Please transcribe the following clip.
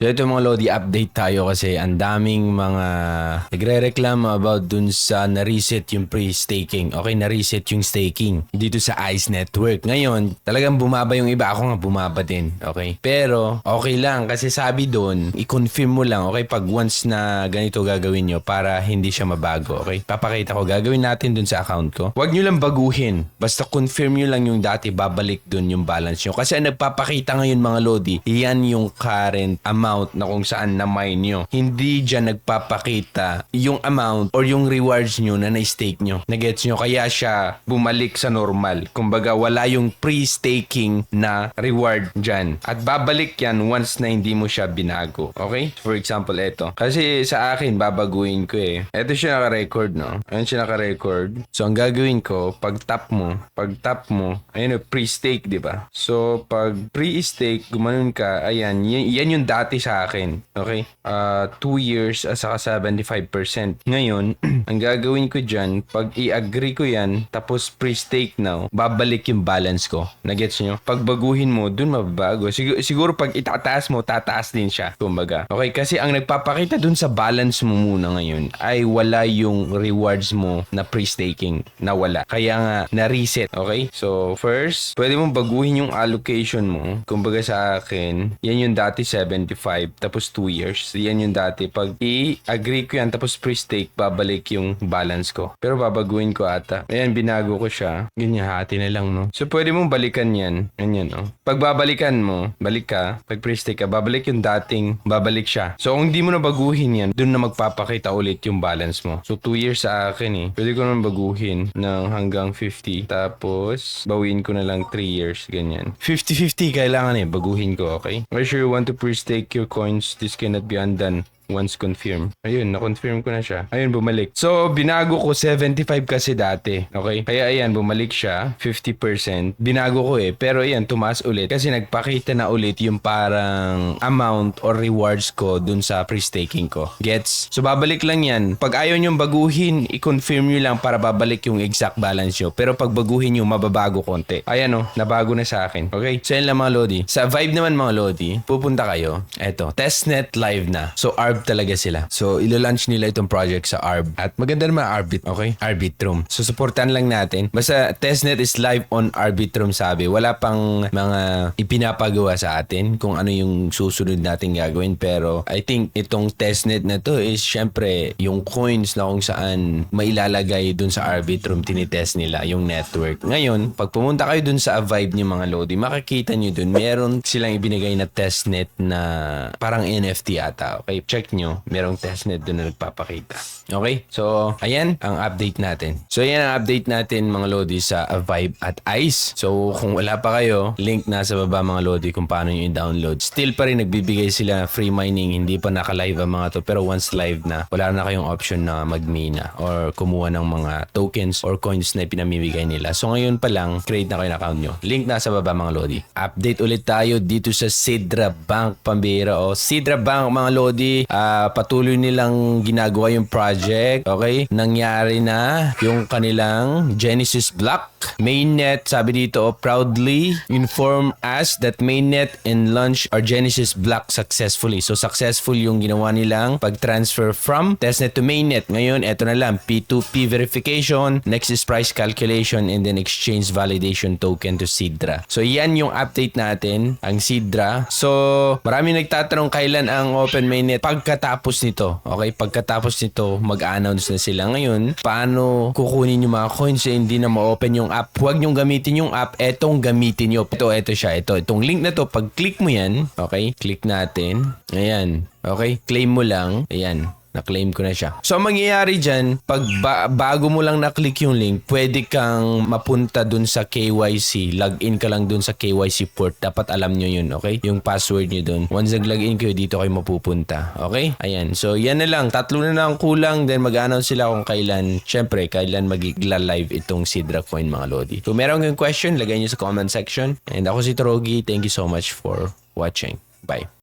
So ito mga Lodi, update tayo kasi ang daming mga nagre-reklamo about dun sa na-reset yung pre-staking. Okay, na-reset yung staking dito sa ICE Network. Ngayon, talagang bumaba yung iba. Ako nga bumaba din. Okay? Pero okay lang kasi sabi dun, i-confirm mo lang, okay, pag once na ganito gagawin nyo para hindi siya mabago. Okay? Papakita ko, gagawin natin dun sa account ko. Huwag nyo lang baguhin. Basta confirm nyo lang yung dati, babalik dun yung balance nyo. Kasi ang nagpapakita ngayon mga Lodi, yan yung current amount na kung saan na mine nyo. Hindi dyan nagpapakita yung amount or yung rewards nyo na na-stake nyo. Nagets nyo? Kaya siya bumalik sa normal. Kumbaga wala yung pre-staking na reward dyan. At babalik yan once na hindi mo siya binago. Okay? For example, eto. Kasi sa akin, babaguhin ko eh. Eto siya naka-record, no? Ayan siya naka-record. So, ang gagawin ko, pag tap mo, ayun, pre-stake, di ba? So, pag pre-stake, gumanon ka, ayan, yan yung dati sa akin. Okay? 2 years at saka 75%. Ngayon, ang gagawin ko dyan, pag i-agree ko yan, tapos pre-stake now, babalik yung balance ko. Nagets nyo? Pag baguhin mo, dun mababago. Siguro pag itataas mo, tataas din siya. Kumbaga. Okay? Kasi ang nagpapakita dun sa balance mo muna ngayon ay wala yung rewards mo na pre-staking. Nawala. Kaya nga, na-reset. Okay? So, first, pwede mong baguhin yung allocation mo. Kumbaga sa akin, yan yung dati 75, tapos 2 years. Yan yung dati. Pag i-agree ko yan, tapos pre-stake, babalik yung balance ko. Pero babaguhin ko ata. Ayan, binago ko siya. Ganyan, hati na lang, no? So, pwede mong balikan yan. Ganyan, no? Pag babalikan mo, balik ka. Pag pre-stake ka, babalik yung dating, babalik siya. So, kung hindi mo na baguhin yan, dun na magpapakita ulit yung balance mo. So, 2 years sa akin, eh. Pwede ko naman baguhin ng hanggang 50. Tapos, bawin ko na lang 3 years. Ganyan. 50-50 kailangan eh. Baguhin ko, okay? Make sure you want to pre-stake your coins. This cannot be undone once confirmed. Ayun, na-confirm ko na siya. Ayun, bumalik. So, binago ko 75 kasi dati. Okay? Kaya ayan, bumalik siya. 50%. Binago ko eh. Pero ayan, tumaas ulit. Kasi nagpakita na ulit yung parang amount or rewards ko dun sa pre-staking ko. Gets? So, babalik lang yan. Pag ayaw nyong baguhin, i-confirm nyo lang para babalik yung exact balance nyo. Pero pag baguhin nyo, mababago konti. Ayan o, nabago na sa akin. Okay? So, yan lang mga Lodi. Sa Vibe naman mga Lodi, pupunta kayo. Eto, testnet live na. So, ARB talaga sila. So, ilo-launch nila itong project sa ARB. At maganda naman Arbit, okay? Arbitrum. So, supportan lang natin. Basta, testnet is live on Arbitrum, sabi. Wala pang mga ipinapagawa sa atin kung ano yung susunod natin gagawin. Pero, I think itong testnet na to is syempre yung coins na kung saan mailalagay dun sa Arbitrum, tinitest nila yung network. Ngayon, pag pumunta kayo dun sa Vibe niyo mga Lodi, makikita nyo dun, meron silang ibinigay na testnet na parang NFT ata. Okay? Check nyo, merong testnet doon na nagpapakita. Okay? So, ayan ang update natin. So, ayan ang update natin mga Lodi sa Vibe at ICE. So, kung wala pa kayo, link nasa baba mga Lodi kung paano nyo i-download. Still pa rin nagbibigay sila free mining, hindi pa naka-live ang mga to. Pero once live na, wala na kayong option na magmina or kumuha ng mga tokens or coins na pinamimigay nila. So, ngayon pa lang, create na kayo ng account nyo. Link nasa baba mga Lodi. Update ulit tayo dito sa Sidra Bank, pambira. O, Sidra Bank mga Lodi, patuloy nilang ginagawa yung project. Okay? Nangyari na yung kanilang Genesis block. Mainnet, sabi dito, proudly inform us that mainnet and launch our Genesis block successfully. So, successful yung ginawa nilang pag-transfer from testnet to mainnet. Ngayon, eto na lang, P2P verification, next is price calculation, and then exchange validation token to Sidra. So, yan yung update natin, ang Sidra. So, marami nagtatanong kailan ang open mainnet. Pagkatapos nito, okay? Pagkatapos nito, mag-announce na sila. Ngayon, paano kukunin yung mga coins eh, hindi na ma-open yung app? Huwag nyong gamitin yung app, etong gamitin nyo. Ito siya. Itong link na to, pag click mo yan, okay? Click natin. Ayan. Okay? Claim mo lang. Ayan. Na-claim ko na siya. So, ang mangyayari dyan, pag bago mo lang na-click yung link, pwede kang mapunta dun sa KYC. Login ka lang dun sa KYC port. Dapat alam nyo yun, okay? Yung password nyo dun. Once nag-login kayo, dito kayo mapupunta. Okay? Ayan. So, yan na lang. 3 na lang kulang. Then, mag-announce sila kung kailan. Syempre, kailan magigla-live itong Sidra Coin, mga Lodi. Kung meron kayong question, lagay nyo sa comment section. And ako si Trogi. Thank you so much for watching. Bye.